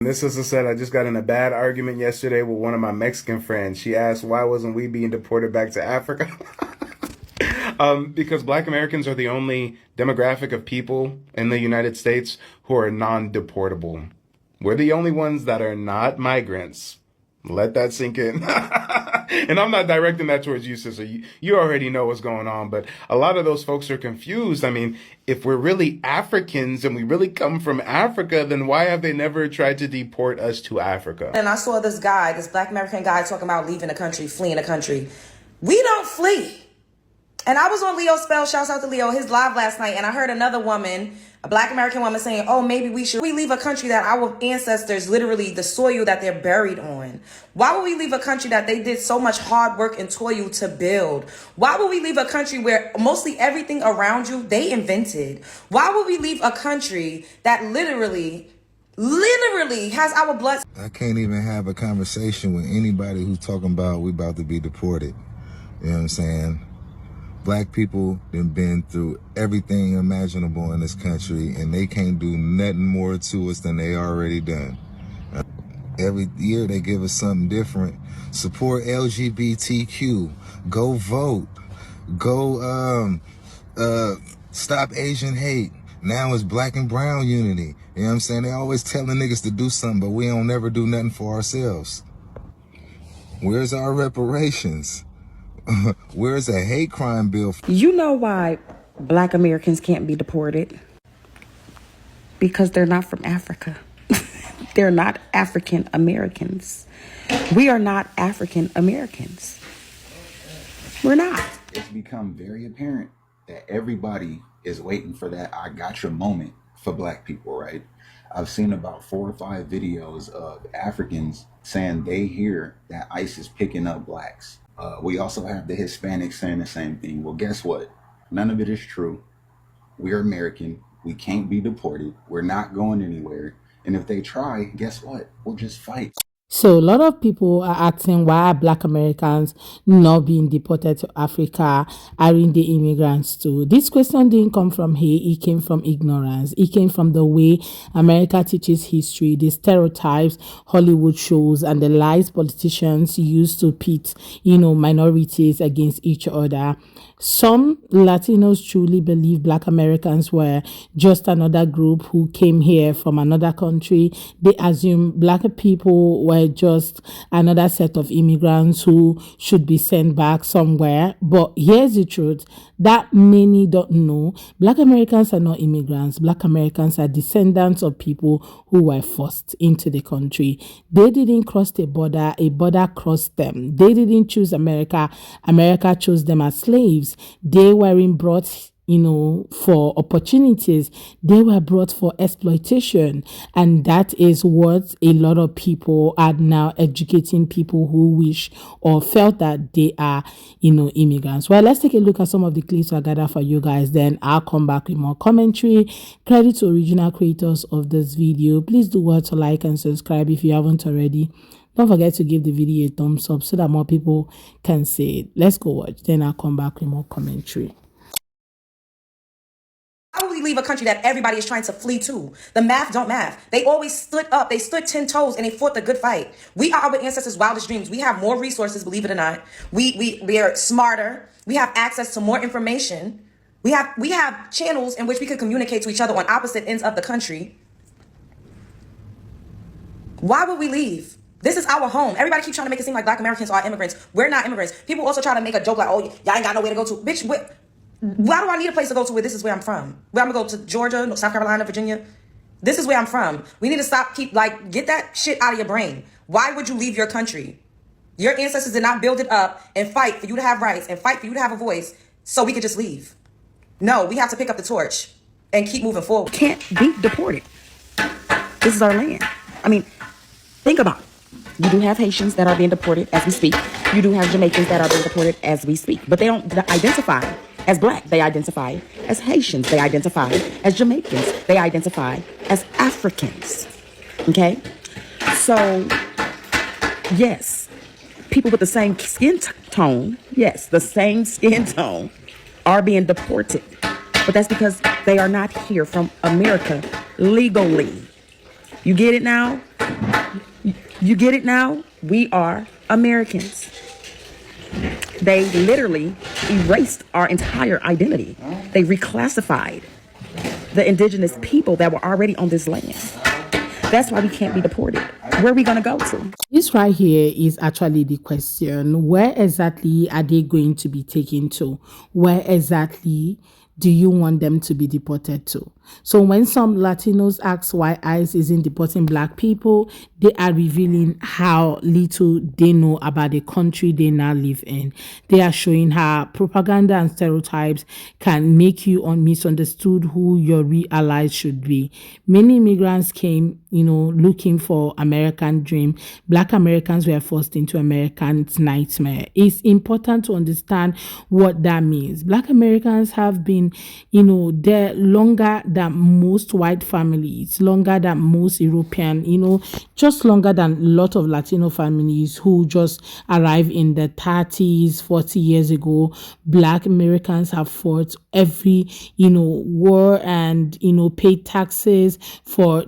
This sister said, I just got in a bad argument yesterday with one of my Mexican friends. She asked, why wasn't we being deported back to Africa? Because Black Americans are the only demographic of people in the United States who are non-deportable. We're the only ones that are not migrants. Let that sink in. And I'm not directing that towards you, sister. You already know what's going on, but a lot of those folks are confused. I mean, if we're really Africans and we really come from Africa, then why have they never tried to deport us to Africa? And I saw this guy, this Black American guy, talking about leaving the country, fleeing the country. We don't flee. And I was on Leo's Spell, shouts out to Leo, his live last night, and I heard another woman, a Black American woman, saying, oh, maybe we leave a country that our ancestors, literally the soil that they're buried on. Why would we leave a country that they did so much hard work and toil to build? Why would we leave a country where mostly everything around you, they invented? Why would we leave a country that literally has our blood? I can't even have a conversation with anybody who's talking about we about to be deported. You know what I'm saying? Black people have been through everything imaginable in this country, and they can't do nothing more to us than they already done. Every year they give us something different. Support LGBTQ. Go vote. Go stop Asian hate. Now it's Black and brown unity. You know what I'm saying? They always telling niggas to do something, but we don't never do nothing for ourselves. Where's our reparations? Where's a hate crime bill? You know why Black Americans can't be deported? Because they're not from Africa. They're not African Americans. We are not African Americans. We're not. It's become very apparent that everybody is waiting for that I gotcha moment for Black people, right? I've seen about 4 or 5 videos of Africans saying they hear that ICE is picking up Blacks. We also have the Hispanics saying the same thing. Well, guess what? None of it is true. We're American. We can't be deported. We're not going anywhere. And if they try, guess what? We'll just fight. So a lot of people are asking why are Black Americans not being deported to Africa? Aren't they immigrants too? This question didn't come from hate. It came from ignorance. It came from the way America teaches history, the stereotypes, Hollywood shows, and the lies politicians use to pit, minorities against each other. Some Latinos truly believe Black Americans were just another group who came here from another country. They assume Black people were just another set of immigrants who should be sent back somewhere. But here's the truth that many don't know. Black Americans are not immigrants. Black Americans are descendants of people who were forced into the country. They didn't cross a border crossed them. They didn't choose America. America chose them as slaves. They weren't brought for opportunities. They were brought for exploitation. And that is what a lot of people are now educating people who wish or felt that they are, immigrants. Well, let's take a look at some of the clips I gathered for you guys. Then I'll come back with more commentary. Credit to original creators of this video. Please do what to like and subscribe if you haven't already. Don't forget to give the video a thumbs up so that more people can see it. Let's go watch. Then I'll come back with more commentary. How would we leave a country that everybody is trying to flee to? The math don't math. They always stood up. They stood 10 toes and they fought the good fight. We are our ancestors' wildest dreams. We have more resources, believe it or not. We are smarter. We have access to more information. We have channels in which we can communicate to each other on opposite ends of the country. Why would we leave? This is our home. Everybody keeps trying to make it seem like Black Americans are immigrants. We're not immigrants. People also try to make a joke like, oh, y'all ain't got nowhere to go to. Bitch, why do I need a place to go to where this is where I'm from? Where I'm gonna go to Georgia, South Carolina, Virginia? This is where I'm from. We need to get that shit out of your brain. Why would you leave your country? Your ancestors did not build it up and fight for you to have rights and fight for you to have a voice so we could just leave. No, we have to pick up the torch and keep moving forward. Can't be deported. This is our land. I mean, think about it. You do have Haitians that are being deported as we speak. You do have Jamaicans that are being deported as we speak. But they don't identify as Black. They identify as Haitians. They identify as Jamaicans. They identify as Africans. Okay? So, yes, people with the same skin tone, are being deported. But that's because they are not here from America legally. You get it now? You get it now? We are Americans. They literally erased our entire identity. They reclassified the indigenous people that were already on this land. That's why we can't be deported. Where are we going to go to? This right here is actually the question. Where exactly are they going to be taken to? Where exactly do you want them to be deported to? So when some Latinos ask why ICE isn't deporting Black people, they are revealing how little they know about the country they now live in. They are showing how propaganda and stereotypes can make you misunderstood who your real allies should be. Many immigrants came, looking for American dream. Black Americans were forced into American's nightmare. It's important to understand what that means. Black Americans have been, there longer than most white families, longer than most European, just longer than a lot of Latino families who just arrived in the 30s, 40 years ago. Black Americans have fought every, war and, paid taxes for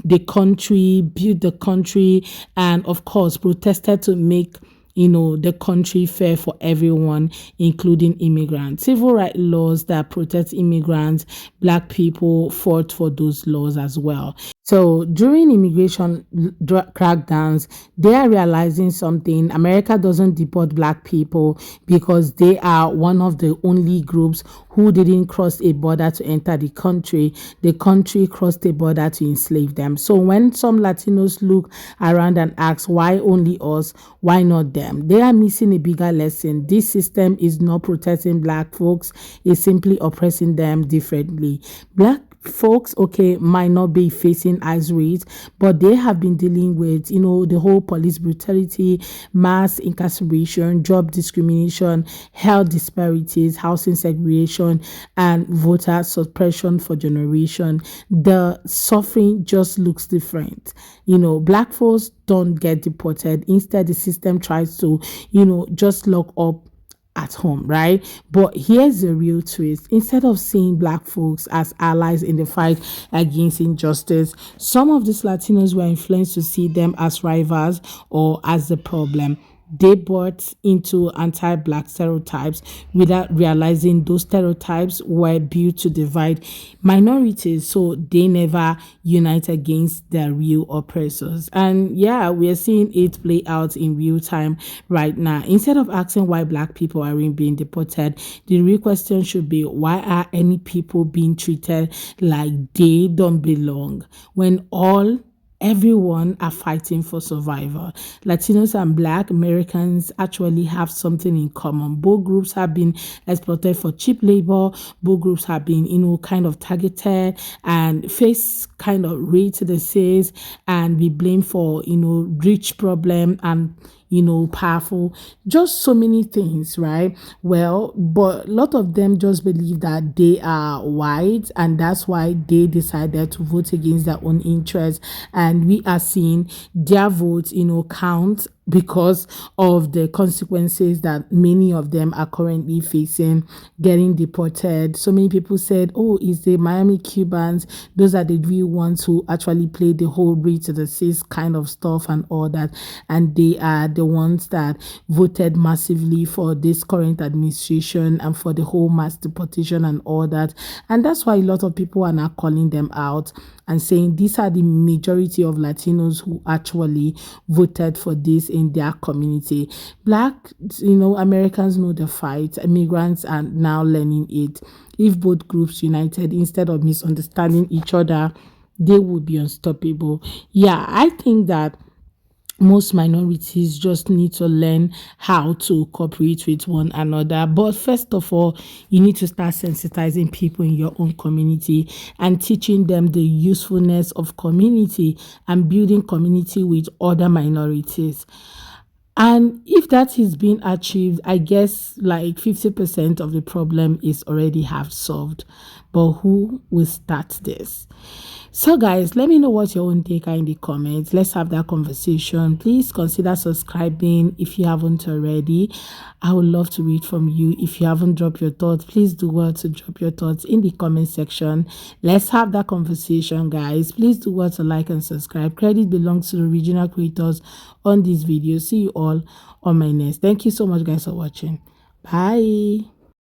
the country, built the country, and of course protested to make the country fair for everyone, including immigrants. Civil rights laws that protect immigrants, Black people fought for those laws as well. So during immigration crackdowns, they are realizing something. America doesn't deport Black people because they are one of the only groups who didn't cross a border to enter the country. The country crossed a border to enslave them. So when some Latinos look around and ask, why only us? Why not them? They are missing a bigger lesson. This system is not protecting Black folks. It's simply oppressing them differently. Black folks, might not be facing ICE raids, but they have been dealing with, the whole police brutality, mass incarceration, job discrimination, health disparities, housing segregation, and voter suppression for generation. The suffering just looks different. Black folks don't get deported. Instead, the system tries to, just lock up at home, right? But here's the real twist. Instead of seeing Black folks as allies in the fight against injustice, some of these Latinos were influenced to see them as rivals or as the problem. They bought into anti-Black stereotypes without realizing those stereotypes were built to divide minorities, so they never unite against their real oppressors. And yeah, we are seeing it play out in real time right now. Instead of asking why Black people are being deported, the real question should be, why are any people being treated like they don't belong when everyone are fighting for survival? Latinos and Black Americans actually have something in common. Both groups have been exploited for cheap labor. Both groups have been, kind of targeted and face kind of rate disease and be blamed for, rich problem and powerful, just so many things, right? Well, but a lot of them just believe that they are white, and that's why they decided to vote against their own interests. And we are seeing their votes, count because of the consequences that many of them are currently facing, getting deported. So many people said, it's the Miami Cubans. Those are the real ones who actually play the whole read to the cis kind of stuff and all that. And they are the ones that voted massively for this current administration and for the whole mass deportation and all that. And that's why a lot of people are now calling them out and saying these are the majority of Latinos who actually voted for this in their community. Black, Americans know the fight. Immigrants are now learning it. If both groups united instead of misunderstanding each other, they would be unstoppable. Yeah, I think that most minorities just need to learn how to cooperate with one another. But first of all, you need to start sensitizing people in your own community and teaching them the usefulness of community and building community with other minorities. And if that is being achieved, I guess like 50% of the problem is already half solved. But who will start this? So guys, let me know what your own take are in the comments. Let's have that conversation. Please consider subscribing if you haven't already. I would love to read from you. If you haven't dropped your thoughts, please do well to drop your thoughts in the comment section. Let's have that conversation, guys. Please do well to like and subscribe. Credit belongs to the original creators on this video. See you all on my next. Thank you so much, guys, for watching. Bye.